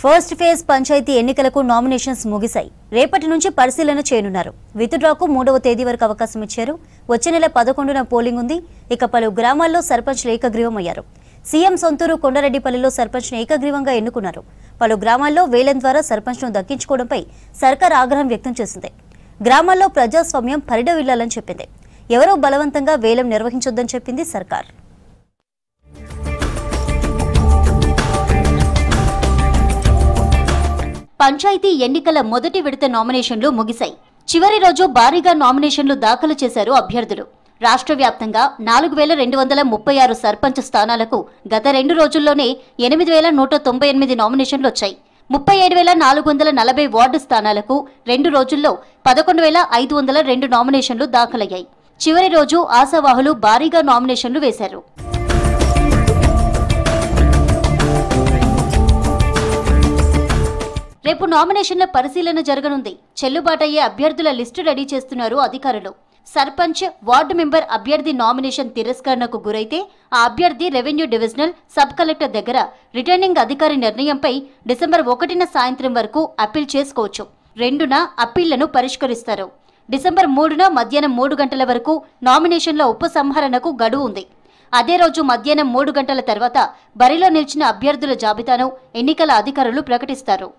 First phase panchayat ఎన్నికలకు nominations ముగిశాయి. రేపటి నుంచి పరిశీలన చేయనున్నారు. విత్డ్రాకు 3వ తేదీ వరకు అవకాశం ఇచ్చారు. వచ్చే నెల 11న పోలింగ్ ఉంది. ఇక పలు గ్రామాల్లో సర్పంచ్లు ఏకగ్రీవమయ్యారు. సీఎం సొంతూరు కొండారెడ్డిపల్లిలో సర్పంచ్ను ఏకగ్రీవంగా ఎన్నుకున్నారు. పలు గ్రామాల్లో వేలం ద్వారా సర్పంచ్ను దక్కించుకోవడంపై సర్కార్ ఆగ్రహం వ్యక్తం చేసింది. గ్రామాల్లో ప్రజాస్వామ్యం పరిడవిల్లాలని చెప్పింది. ఎవరో బలవంతంగా వేలం నిర్వహించొద్దని చెప్పింది సర్కార్. పంచాయతీ ఎన్నికల మొదటి విడత నామినేషన్లు ముగిశాయి. చివరి రోజు భారీగా నామినేషన్లు దాఖలు చేశారు అభ్యర్థులు. రాష్ట్ర వ్యాప్తంగా 4236 సర్పంచ్ స్థానాలకు గత 2 రోజుల్లోనే 8198 నామినేషన్లు వచ్చాయి. 37440 వార్డు స్థానాలకు 2 రోజుల్లో 11502 నామినేషన్లు దాఖలయ్యాయి. చివరి రోజు ఆశావాహులు భారీగా నామినేషన్లు వేశారు. రేపు నామినేషన్ల పరిశీలన జరగనుంది. చెల్లుబాటయ్యే అభ్యర్థుల లిస్టు రెడీ చేస్తున్నారు అధికారులు. సర్పంచ్, వార్డు మెంబర్ అభ్యర్థి నామినేషన్ తిరస్కరణకు గురైతే ఆ అభ్యర్థి రెవెన్యూ డివిజనల్, సబ్ కలెక్టర్ దగ్గర రిటర్నింగ్ అధికారి నిర్ణయంపై డిసెంబర్ 1న సాయంత్రం వరకు అప్పీల్ చేసుకోవచ్చు. 2న అప్పీళ్లను పరిష్కరిస్తారు. డిసెంబర్ 3న మధ్యాహ్నం 3 గంటల వరకు నామినేషన్ల ఉపసంహరణకు గడువు ఉంది. అదే రోజు మధ్యాహ్నం 3 గంటల తర్వాత బరిలో నిలిచిన అభ్యర్థుల జాబితాను ఎన్నికల అధికారులు ప్రకటిస్తారు.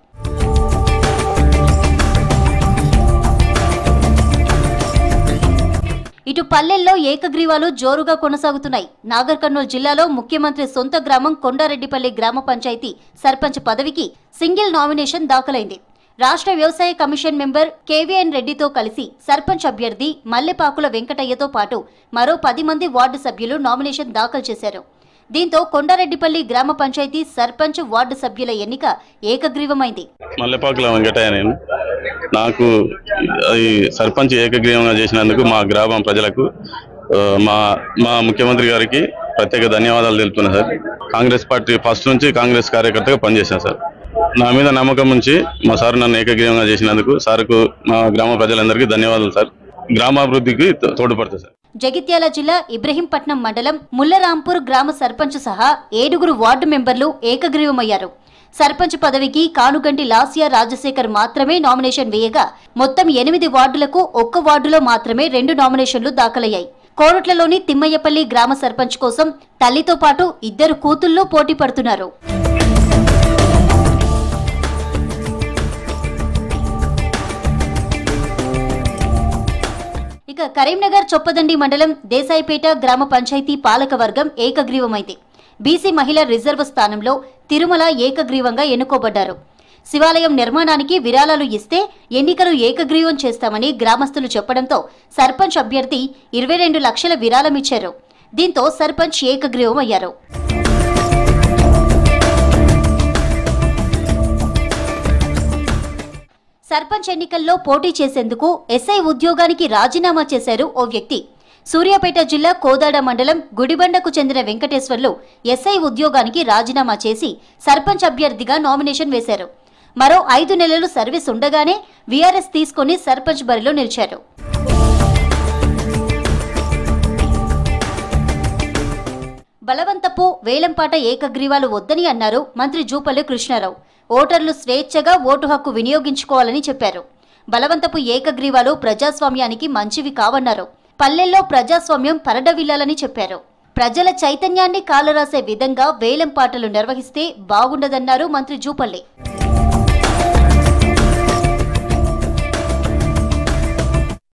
ఇటు పల్లెల్లో ఏకగ్రీవాలు జోరుగా కొనసాగుతున్నాయి. నాగర్ కర్నూలు జిల్లాలో ముఖ్యమంత్రి సొంత గ్రామం కొండారెడ్డిపల్లి గ్రామ పంచాయతీ సర్పంచ్ పదవికి సింగిల్ నామినేషన్ దాఖలైంది. రాష్ట్ర వ్యవసాయ కమిషన్ మెంబర్ కేవీఎన్ రెడ్డితో కలిసి సర్పంచ్ అభ్యర్థి మల్లెపాకుల వెంకటయ్యతో పాటు మరో 10 మంది వార్డు సభ్యులు నామినేషన్ దాఖలు చేశారు. దీంతో కొండారెడ్డిపల్లి గ్రామ పంచాయతీ సర్పంచ్, వార్డు సభ్యుల ఎన్నిక ఏకగ్రీవమైంది. మల్లెపాకుల వెంకటయ్య నేను. నాకు ఈ సర్పంచ్ ఏకగ్రీవంగా చేసినందుకు మా గ్రామం ప్రజలకు, మా ముఖ్యమంత్రి గారికి ప్రత్యేక ధన్యవాదాలు తెలుపుతున్నా సార్. కాంగ్రెస్ పార్టీ ఫస్ట్ నుంచి కాంగ్రెస్ కార్యకర్తగా పనిచేశాను సార్. నా మీద నమ్మకం ఉంచి మా సార్ నన్ను ఏకగ్రీవంగా చేసినందుకు సార్కు మా గ్రామ ప్రజలందరికీ ధన్యవాదాలు సార్. గ్రామాభివృద్ధికి తోడ్పడతా సార్. జగిత్యాల జిల్లా ఇబ్రహీంపట్నం మండలం ముల్లరాంపూర్ గ్రామ సర్పంచ్ సహా 7 వార్డు మెంబర్లు ఏకగ్రీవమయ్యారు. సర్పంచ్ పదవికి కానుగంటి లాస్యా రాజశేఖర్ మాత్రమే నామినేషన్ వేయగా మొత్తం 8 వార్డులకు 1 వార్డులో మాత్రమే 2 నామినేషన్లు దాఖలయ్యాయి. కోరుట్లలోని తిమ్మయ్యపల్లి గ్రామ సర్పంచ్ కోసం తల్లితో పాటు 2 కూతుళ్లు పోటీ పడుతున్నారు. ఇక కరీంనగర్ చొప్పదండి మండలం దేశాయిపేట గ్రామ పంచాయతీ పాలకవర్గం ఏకగ్రీవమైంది. బీసీ మహిళ రిజర్వ్ స్థానంలో తిరుమల ఏకగ్రీవంగా ఎన్నుకోబడ్డారు. శివాలయం నిర్మాణానికి విరాళాలు ఇస్తే ఎన్నికలు ఏకగ్రీవం చేస్తామని గ్రామస్తులు చెప్పడంతో సర్పంచ్ అభ్యర్థి 22 లక్షల విరాళమిచ్చారు. దీంతో సర్పంచ్ ఏకగ్రీవం అయ్యారు. సర్పంచ్ ఎన్నికల్లో పోటీ చేసేందుకు ఎస్ఐ ఉద్యోగానికి రాజీనామా చేశారు ఓ వ్యక్తి. సూర్యాపేట జిల్లా కోదాడ మండలం గుడిబండకు చెందిన వెంకటేశ్వర్లు ఎస్ఐ ఉద్యోగానికి రాజీనామా చేసి సర్పంచ్ అభ్యర్థిగా నామినేషన్ వేశారు. మరో 5 నెలలు సర్వీస్ ఉండగానే వీఆర్ఎస్ తీసుకుని సర్పంచ్ బరిలో నిలిచారు. బలవంతపు వేలంపాట ఏకగ్రీవాలు వద్దని అన్నారు మంత్రి జూపల్లి కృష్ణారావు. ఓటర్లు స్వేచ్ఛగా ఓటు హక్కు వినియోగించుకోవాలని చెప్పారు. బలవంతపు ఏకగ్రీవాలు ప్రజాస్వామ్యానికి మంచివి కావన్నారు. పల్లెల్లో ప్రజాస్వామ్యం పరడవిల్లాలని చెప్పారు. ప్రజల చైతన్యాన్ని కాలరాసే విధంగా వేలంపాటలు నిర్వహిస్తే బాగుండదన్నారు మంత్రి జూపల్లి.